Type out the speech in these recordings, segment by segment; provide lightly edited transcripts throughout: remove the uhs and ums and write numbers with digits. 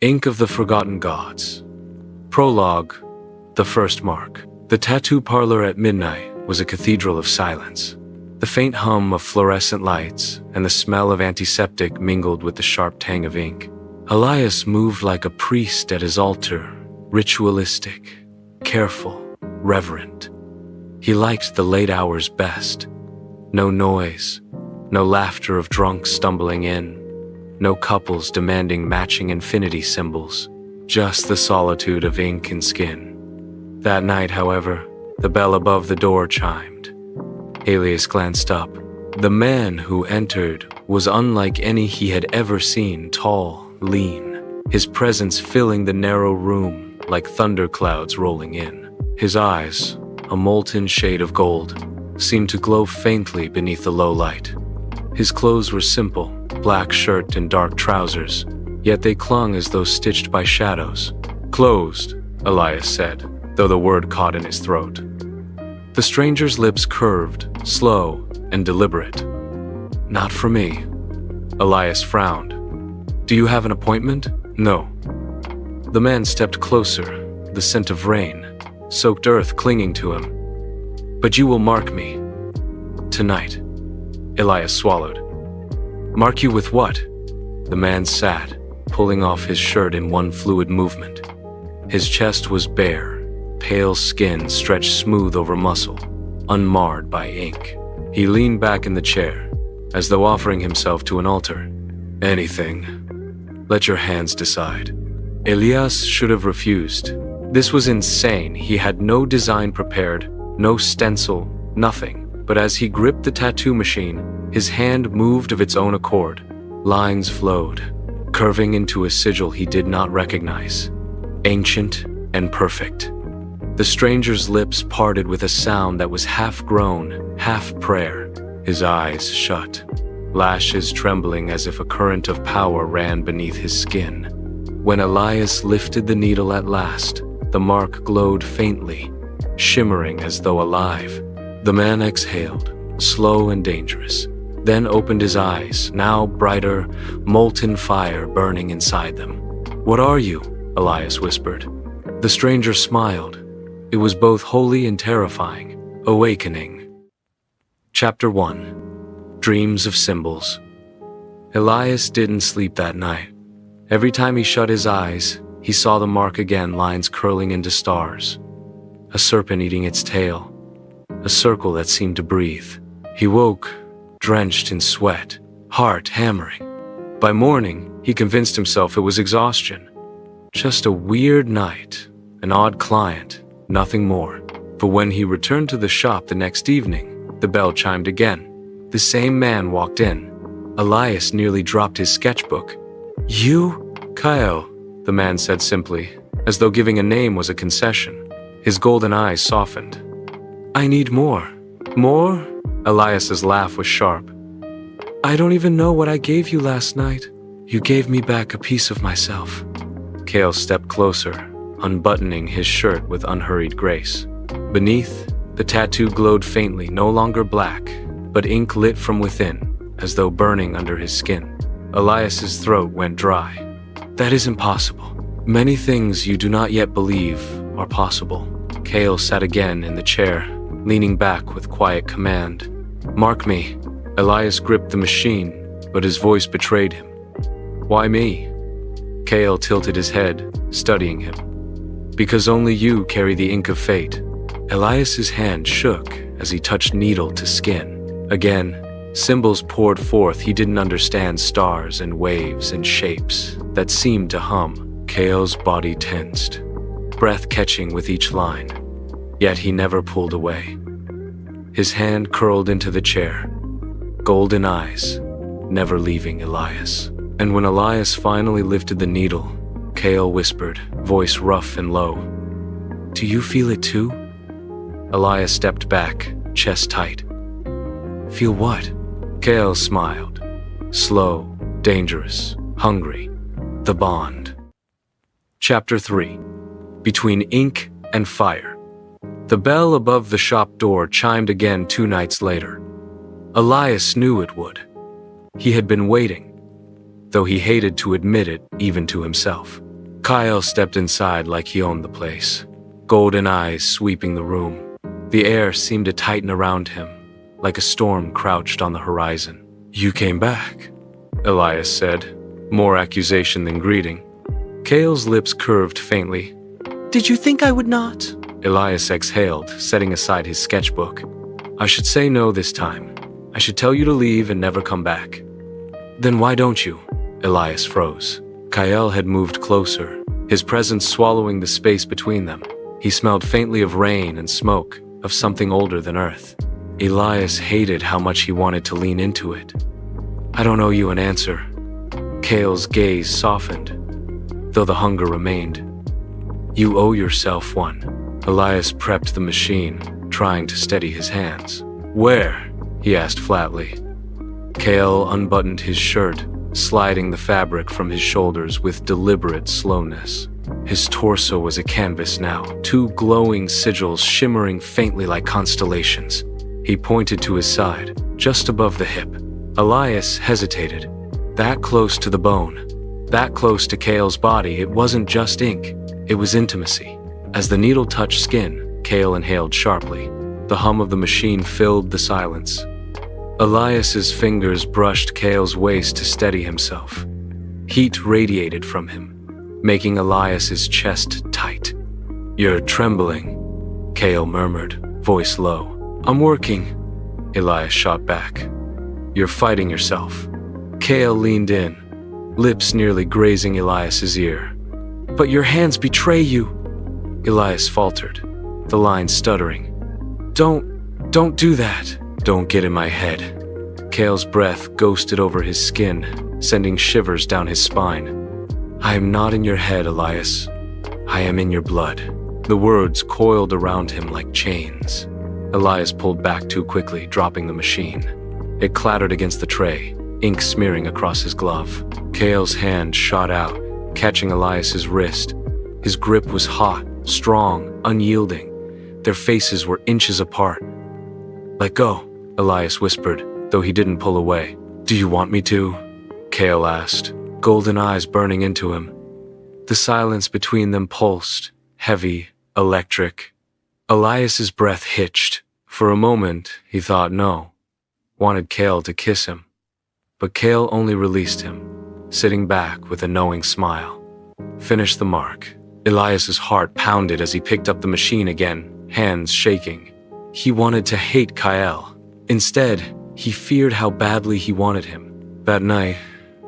Ink of the Forgotten Gods. Prologue. The first mark. The tattoo parlor at midnight was a cathedral of silence. The faint hum of fluorescent lights and the smell of antiseptic mingled with the sharp tang of ink. Elias moved like a priest at his altar, ritualistic, careful, reverent. He liked the late hours best. No noise, no laughter of drunks stumbling in, no couples demanding matching infinity symbols, just the solitude of ink and skin. That night, however, the bell above the door chimed. Elias glanced up. The man who entered was unlike any he had ever seen, tall, lean, his presence filling the narrow room like thunderclouds rolling in. His eyes, a molten shade of gold, seemed to glow faintly beneath the low light. His clothes were simple, black shirt and dark trousers, yet they clung as though stitched by shadows. "Closed," Elias said, though the word caught in his throat. The stranger's lips curved, slow and deliberate. "Not for me." Elias frowned. "Do you have an appointment?" "No." The man stepped closer, the scent of rain, soaked earth clinging to him. "But you will mark me. Tonight." Elias swallowed. "Mark you with what?" The man sat, pulling off his shirt in one fluid movement. His chest was bare, pale skin stretched smooth over muscle, unmarred by ink. He leaned back in the chair, as though offering himself to an altar. "Anything. Let your hands decide." Elias should have refused. This was insane. He had no design prepared, no stencil, nothing. But as he gripped the tattoo machine, his hand moved of its own accord. Lines flowed, curving into a sigil he did not recognize. Ancient and perfect. The stranger's lips parted with a sound that was half groan, half prayer. His eyes shut, lashes trembling as if a current of power ran beneath his skin. When Elias lifted the needle at last, the mark glowed faintly, shimmering as though alive. The man exhaled, slow and dangerous, then opened his eyes, now brighter, molten fire burning inside them. "What are you?" Elias whispered. The stranger smiled. It was both holy and terrifying. Awakening. Chapter 1. Dreams of Symbols. Elias didn't sleep that night. Every time he shut his eyes, he saw the mark again, lines curling into stars. A serpent eating its tail. A circle that seemed to breathe. He woke, drenched in sweat, heart hammering. By morning, he convinced himself it was exhaustion. Just a weird night, an odd client, nothing more. But when he returned to the shop the next evening, the bell chimed again. The same man walked in. Elias nearly dropped his sketchbook. "You?" "Kyle," the man said simply, as though giving a name was a concession. His golden eyes softened. "I need more." "More?" Elias's laugh was sharp. "I don't even know what I gave you last night. You gave me back a piece of myself." Kale stepped closer, unbuttoning his shirt with unhurried grace. Beneath, the tattoo glowed faintly, no longer black, but ink lit from within, as though burning under his skin. Elias's throat went dry. "That isn't possible. Many things you do not yet believe are possible." Kale sat again in the chair, leaning back with quiet command. "Mark me." Elias gripped the machine, but his voice betrayed him. "Why me?" Kale tilted his head, studying him. "Because only you carry the ink of fate." Elias's hand shook as he touched needle to skin. Again, symbols poured forth. He didn't understand stars and waves and shapes that seemed to hum. Kale's body tensed, breath catching with each line. Yet he never pulled away. His hand curled into the chair, golden eyes, never leaving Elias. And when Elias finally lifted the needle, Kale whispered, voice rough and low, "Do you feel it too?" Elias stepped back, chest tight. "Feel what?" Kale smiled. Slow, dangerous, hungry. The bond. Chapter 3. Between Ink and Fire. The bell above the shop door chimed again 2 nights later. Elias knew it would. He had been waiting, though he hated to admit it even to himself. Kyle stepped inside like he owned the place, golden eyes sweeping the room. The air seemed to tighten around him, like a storm crouched on the horizon. "You came back," Elias said, more accusation than greeting. Kale's lips curved faintly. "Did you think I would not?" Elias exhaled, setting aside his sketchbook. "I should say no this time. I should tell you to leave and never come back." "Then why don't you?" Elias froze. Kyle had moved closer, his presence swallowing the space between them. He smelled faintly of rain and smoke, of something older than earth. Elias hated how much he wanted to lean into it. "I don't owe you an answer." Kale's gaze softened, though the hunger remained. "You owe yourself one." Elias prepped the machine, trying to steady his hands. "Where?" he asked flatly. Kale unbuttoned his shirt, sliding the fabric from his shoulders with deliberate slowness. His torso was a canvas now, two glowing sigils shimmering faintly like constellations. He pointed to his side, just above the hip. Elias hesitated. That close to the bone, that close to Kale's body, it wasn't just ink, it was intimacy. As the needle touched skin, Kale inhaled sharply. The hum of the machine filled the silence. Elias's fingers brushed Kale's waist to steady himself. Heat radiated from him, making Elias's chest tight. "You're trembling," Kale murmured, voice low. "I'm working," Elias shot back. "You're fighting yourself." Kale leaned in, lips nearly grazing Elias's ear. "But your hands betray you," Elias faltered, the line stuttering. Don't do that." "Don't get in my head." Kale's breath ghosted over his skin, sending shivers down his spine. "I am not in your head, Elias. I am in your blood." The words coiled around him like chains. Elias pulled back too quickly, dropping the machine. It clattered against the tray, ink smearing across his glove. Kale's hand shot out, catching Elias's wrist. His grip was hot, strong, unyielding. Their faces were inches apart. "Let go," Elias whispered, though he didn't pull away. "Do you want me to?" Kale asked, golden eyes burning into him. The silence between them pulsed, heavy, electric. Elias's breath hitched. For a moment, he thought no, wanted Kale to kiss him. But Kale only released him, sitting back with a knowing smile. Finish the mark. Elias's heart pounded as he picked up the machine again, hands shaking. He wanted to hate Kyle. Instead, he feared how badly he wanted him. That night,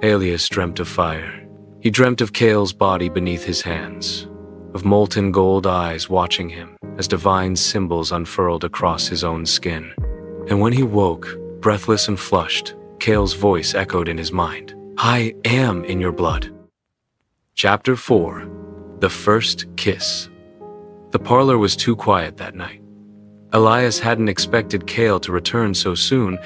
Elias dreamt of fire. He dreamt of Kale's body beneath his hands, of molten gold eyes watching him as divine symbols unfurled across his own skin. And when he woke, breathless and flushed, Kale's voice echoed in his mind. "I am in your blood." Chapter 4. The First Kiss. The parlor was too quiet that night. Elias hadn't expected Kale to return so soon,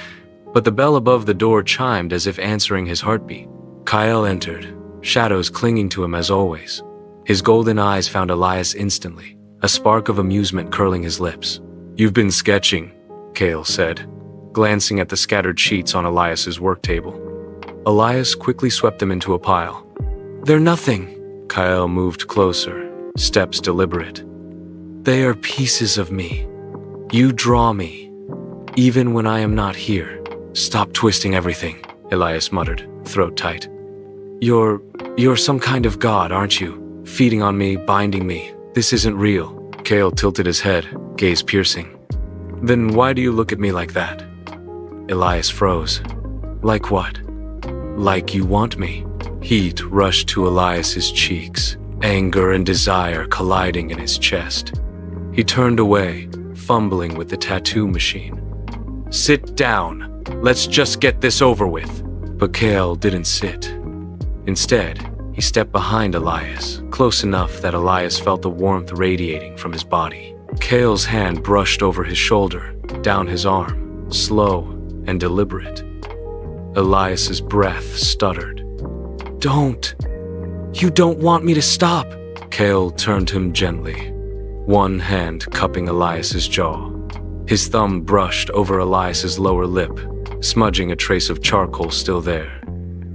but the bell above the door chimed as if answering his heartbeat. Kyle entered, shadows clinging to him as always. His golden eyes found Elias instantly, a spark of amusement curling his lips. "You've been sketching," Kale said, glancing at the scattered sheets on Elias's work table. Elias quickly swept them into a pile. "They're nothing." Kyle moved closer, steps deliberate. "They are pieces of me. You draw me, even when I am not here." "Stop twisting everything," Elias muttered, throat tight. You're some kind of god, aren't you? Feeding on me, binding me. This isn't real." Kale tilted his head, gaze piercing. "Then why do you look at me like that?" Elias froze. "Like what?" "Like you want me." Heat rushed to Elias's cheeks, anger and desire colliding in his chest. He turned away, fumbling with the tattoo machine. "Sit down. Let's just get this over with." But Kale didn't sit. Instead, he stepped behind Elias, close enough that Elias felt the warmth radiating from his body. Kale's hand brushed over his shoulder, down his arm, slow and deliberate. Elias's breath stuttered. "Don't! You don't want me to stop!" Kale turned him gently, one hand cupping Elias's jaw. His thumb brushed over Elias's lower lip, smudging a trace of charcoal still there.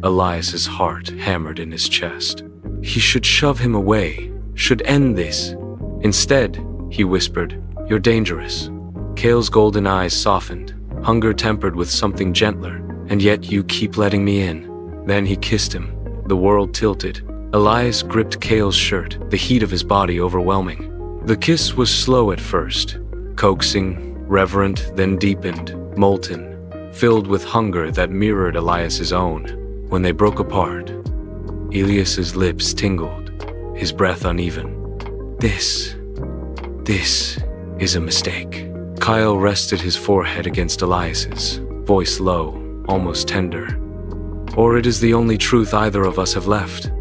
Elias's heart hammered in his chest. He should shove him away, should end this. Instead, he whispered, "You're dangerous." Kale's golden eyes softened, hunger tempered with something gentler. "And yet you keep letting me in." Then he kissed him. The world tilted. Elias gripped Kale's shirt, the heat of his body overwhelming. The kiss was slow at first, coaxing, reverent, then deepened, molten, filled with hunger that mirrored Elias's own. When they broke apart, Elias's lips tingled, his breath uneven. This is a mistake." Kyle rested his forehead against Elias's, voice low, almost tender. "Or it is the only truth either of us have left."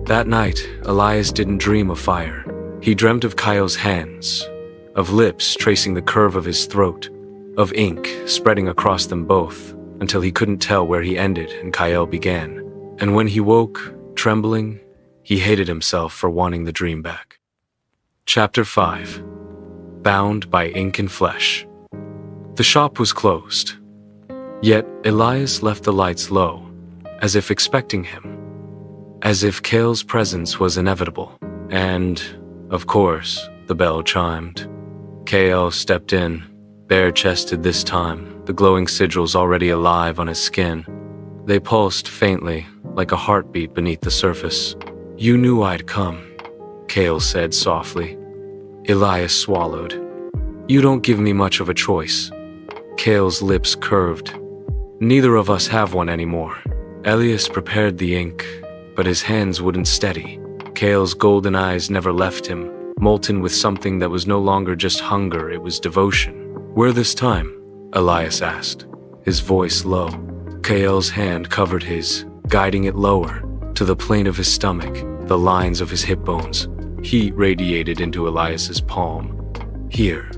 That night, Elias didn't dream of fire. He dreamt of Kyle's hands, of lips tracing the curve of his throat, of ink spreading across them both, until he couldn't tell where he ended and Kyle began. And when he woke, trembling, he hated himself for wanting the dream back. Chapter 5. Bound by Ink and Flesh. The shop was closed. Yet Elias left the lights low, as if expecting him, as if Kale's presence was inevitable. And, of course, the bell chimed. Kale stepped in, bare-chested this time, the glowing sigils already alive on his skin. They pulsed faintly, like a heartbeat beneath the surface. "You knew I'd come," Kale said softly. Elias swallowed. "You don't give me much of a choice." Kale's lips curved. "Neither of us have one anymore." Elias prepared the ink, but his hands wouldn't steady. Kale's golden eyes never left him, molten with something that was no longer just hunger, it was devotion. "Where this time?" Elias asked, his voice low. Kale's hand covered his, guiding it lower, to the plane of his stomach, the lines of his hip bones. Heat radiated into Elias's palm. "Here,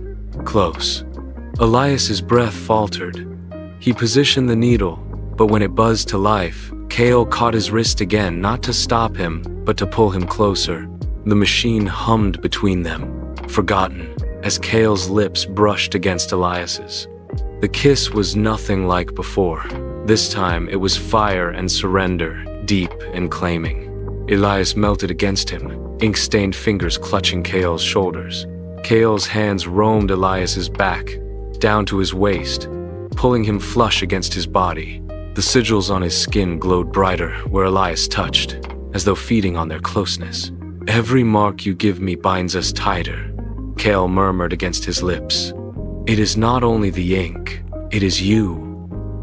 close." Elias's breath faltered. He positioned the needle, but when it buzzed to life, Kale caught his wrist again, not to stop him, but to pull him closer. The machine hummed between them, forgotten, as Kale's lips brushed against Elias's. The kiss was nothing like before. This time it was fire and surrender, deep and claiming. Elias melted against him, ink-stained fingers clutching Kale's shoulders. Kale's hands roamed Elias's back, down to his waist, pulling him flush against his body. The sigils on his skin glowed brighter where Elias touched, as though feeding on their closeness. "Every mark you give me binds us tighter," Kale murmured against his lips. "It is not only the ink, it is you."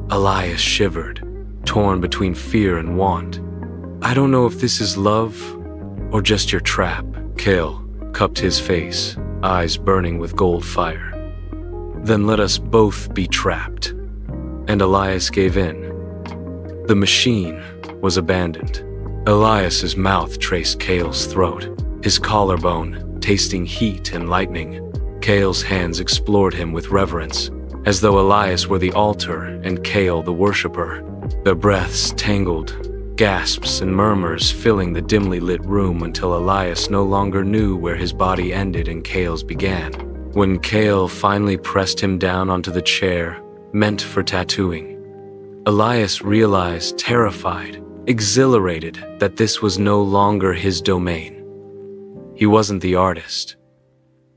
Elias shivered, torn between fear and want. "I don't know if this is love, or just your trap." Kale cupped his face, eyes burning with gold fire. "Then let us both be trapped." And Elias gave in. The machine was abandoned. Elias's mouth traced Kale's throat, his collarbone tasting heat and lightning. Kale's hands explored him with reverence, as though Elias were the altar and Kale the worshipper. Their breaths tangled, gasps and murmurs filling the dimly lit room until Elias no longer knew where his body ended and Kale's began. When Kale finally pressed him down onto the chair, meant for tattooing, Elias realized, terrified, exhilarated, that this was no longer his domain. He wasn't the artist.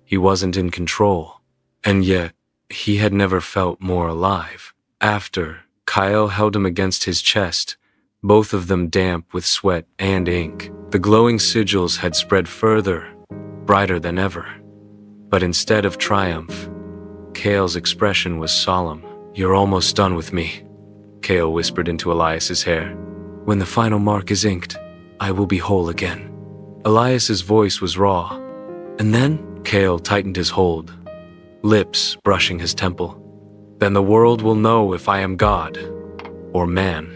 He wasn't in control. And yet, he had never felt more alive. After, Kyle held him against his chest, both of them damp with sweat and ink. The glowing sigils had spread further, brighter than ever. But instead of triumph, Kale's expression was solemn. "You're almost done with me," Kale whispered into Elias's hair. "When the final mark is inked, I will be whole again." Elias's voice was raw. And then Kale tightened his hold, lips brushing his temple. "Then the world will know if I am God or man."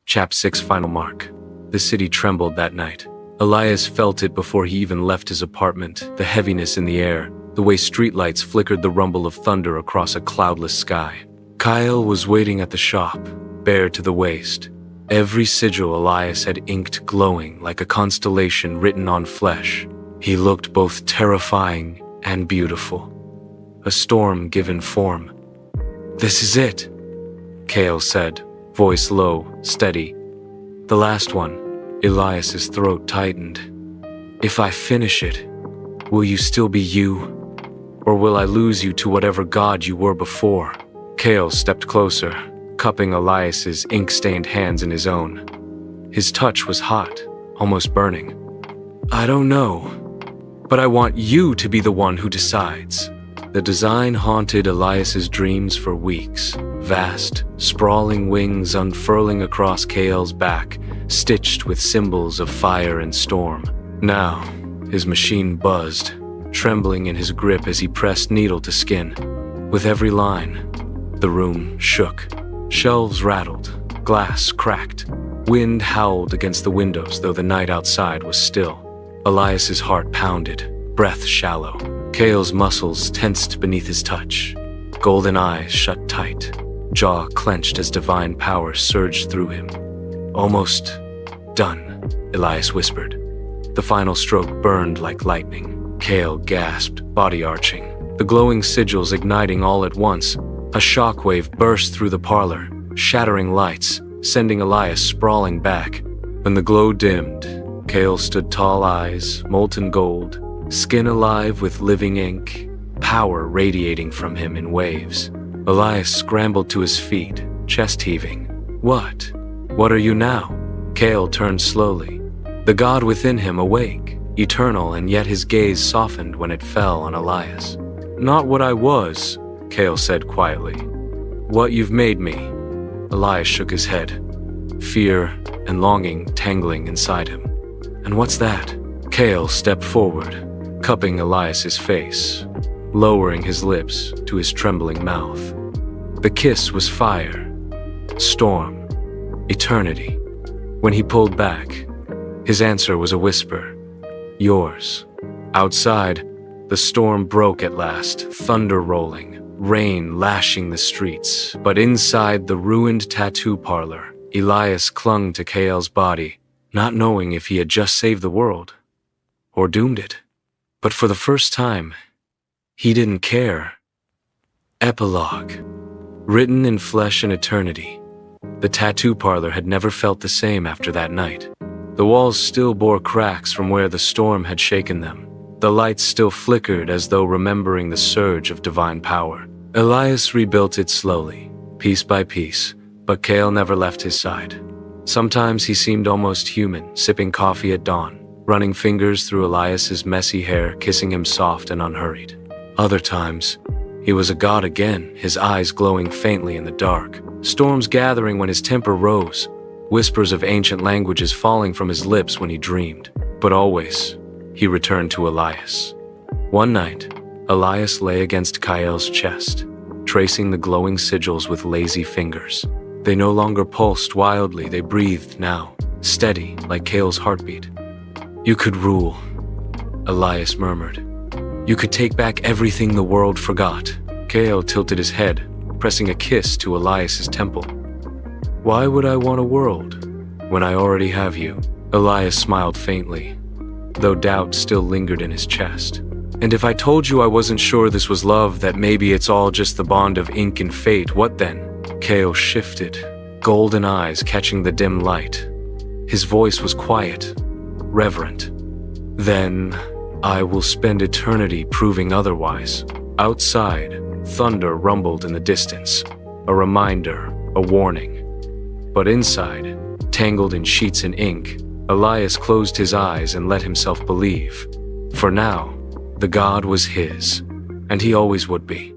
Chapter 6. Final mark. The city trembled that night. Elias felt it before he even left his apartment, the heaviness in the air, the way streetlights flickered the rumble of thunder across a cloudless sky. Kyle was waiting at the shop, bare to the waist. Every sigil Elias had inked glowing like a constellation written on flesh. He looked both terrifying and beautiful. A storm given form. "This is it," Kale said, voice low, steady. "The last one." Elias's throat tightened. If I finish it, will you still be you? Or will I lose you to whatever god you were before? Kale stepped closer, cupping Elias's ink-stained hands in his own. His touch was hot, almost burning. I don't know, but I want you to be the one who decides. The design haunted Elias's dreams for weeks. Vast, sprawling wings unfurling across Kale's back, stitched with symbols of fire and storm. Now, his machine buzzed, trembling in his grip as he pressed needle to skin. With every line, the room shook. Shelves rattled, glass cracked. Wind howled against the windows, though the night outside was still. Elias's heart pounded, breath shallow. Kale's muscles tensed beneath his touch. Golden eyes shut tight, jaw clenched as divine power surged through him. Almost done, Elias whispered. The final stroke burned like lightning. Kale gasped, body arching, the glowing sigils igniting all at once. A shockwave burst through the parlor, shattering lights, sending Elias sprawling back. When the glow dimmed, Kale stood tall, eyes molten gold, skin alive with living ink, power radiating from him in waves. Elias scrambled to his feet, chest heaving. What? What are you now? Kale turned slowly, the god within him awake, eternal, and yet his gaze softened when it fell on Elias. Not what I was, Kale said quietly. What you've made me. Elias shook his head, fear and longing tangling inside him. And what's that? Kale stepped forward, cupping Elias's face, lowering his lips to his trembling mouth. The kiss was fire, storm, eternity. When he pulled back, his answer was a whisper. Yours. Outside, the storm broke at last, thunder rolling, rain lashing the streets. But inside the ruined tattoo parlor, Elias clung to Kale's body, not knowing if he had just saved the world or doomed it. But for the first time, he didn't care. Epilogue. Written in flesh and eternity. The tattoo parlor had never felt the same after that night. The walls still bore cracks from where the storm had shaken them. The lights still flickered as though remembering the surge of divine power. Elias rebuilt it slowly, piece by piece, but Kale never left his side. Sometimes he seemed almost human, sipping coffee at dawn, running fingers through Elias's messy hair, kissing him soft and unhurried. Other times, he was a god again, his eyes glowing faintly in the dark, storms gathering when his temper rose, whispers of ancient languages falling from his lips when he dreamed. But always, he returned to Elias. One night, Elias lay against Kale's chest, tracing the glowing sigils with lazy fingers. They no longer pulsed wildly, they breathed now, steady like Kale's heartbeat. You could rule, Elias murmured. You could take back everything the world forgot. Kale tilted his head, pressing a kiss to Elias's temple. Why would I want a world when I already have you? Elias smiled faintly, though doubt still lingered in his chest. And if I told you I wasn't sure this was love, that maybe it's all just the bond of ink and fate, what then? Kale shifted, golden eyes catching the dim light. His voice was quiet, reverent. Then I will spend eternity proving otherwise. Outside, thunder rumbled in the distance, a reminder, a warning. But inside, tangled in sheets and ink, Elias closed his eyes and let himself believe. For now, the god was his, and he always would be.